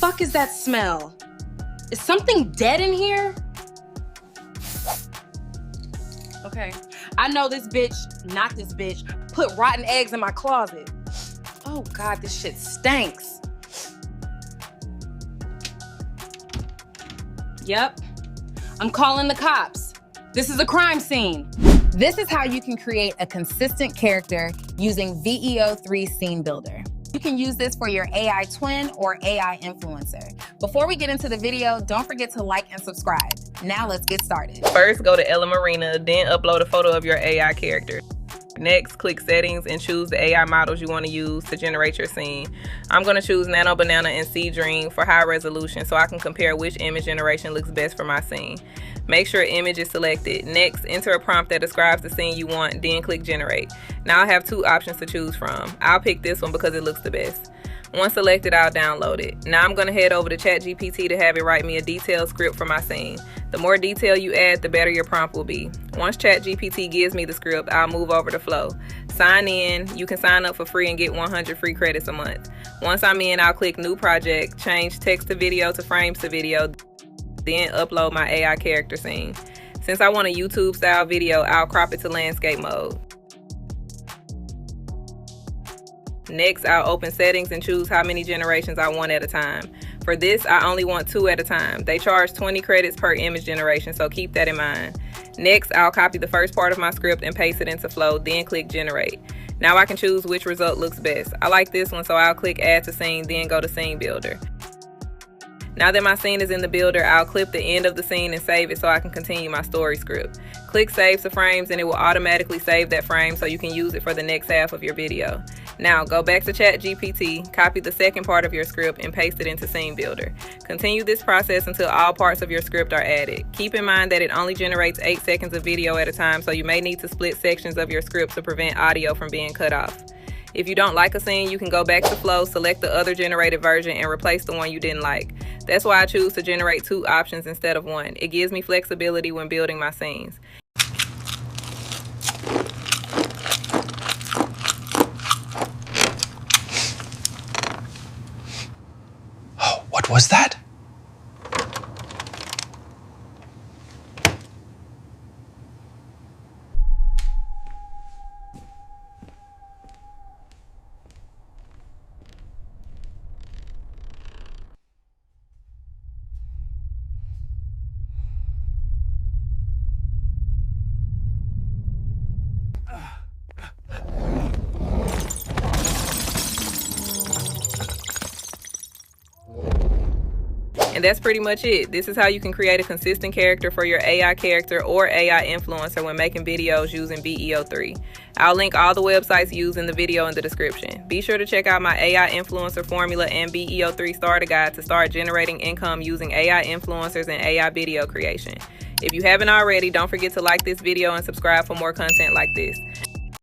fuck is that smell? Is something dead in here? Okay, I know this bitch, not this bitch, put rotten eggs in my closet. Oh God, this shit stinks. Yep, I'm calling the cops. This is a crime scene. This is how you can create a consistent character using VEO 3 Scene Builder. You can use this for your AI twin or AI influencer. Before we get into the video, don't forget to like and subscribe. Now let's get started. First, go to LM Arena, then upload a photo of your AI character. Next, click settings and choose the AI models you want to use to generate your scene. I'm going to choose Nano Banana and Sea Dream for high resolution so I can compare which image generation looks best for my scene. Make sure image is selected. Next, enter a prompt that describes the scene you want, then click generate. Now I have two options to choose from. I'll pick this one because it looks the best. Once selected, I'll download it. Now I'm going to head over to ChatGPT to have it write me a detailed script for my scene. The more detail you add, the better your prompt will be. Once ChatGPT gives me the script, I'll move over to Flow. Sign in. You can sign up for free and get 100 free credits a month. Once I'm in, I'll click New Project, change text to video to frames to video, then upload my AI character scene. Since I want a YouTube style video, I'll crop it to landscape mode. Next, I'll open settings and choose how many generations I want at a time. For this, I only want 2 at a time. They charge 20 credits per image generation, so keep that in mind. Next, I'll copy the first part of my script and paste it into Flow, then click generate. Now I can choose which result looks best. I like this one, so I'll click add to scene, then go to scene builder. Now that my scene is in the builder, I'll clip the end of the scene and save it so I can continue my story script. Click save to frames and it will automatically save that frame so you can use it for the next half of your video. Now go back to ChatGPT, copy the second part of your script and paste it into Scene Builder. Continue this process until all parts of your script are added. Keep in mind that it only generates 8 seconds of video at a time, so you may need to split sections of your script to prevent audio from being cut off. If you don't like a scene, you can go back to Flow, select the other generated version, and replace the one you didn't like. That's why I choose to generate 2 options instead of 1. It gives me flexibility when building my scenes. Oh, what was that? And that's pretty much it. This is how you can create a consistent character for your AI character or AI influencer when making videos using VEO 3. I'll link all the websites used in the video in the description. Be sure to check out my AI influencer formula and VEO 3 starter guide to start generating income using AI influencers and AI video creation. If you haven't already, don't forget to like this video and subscribe for more content like this.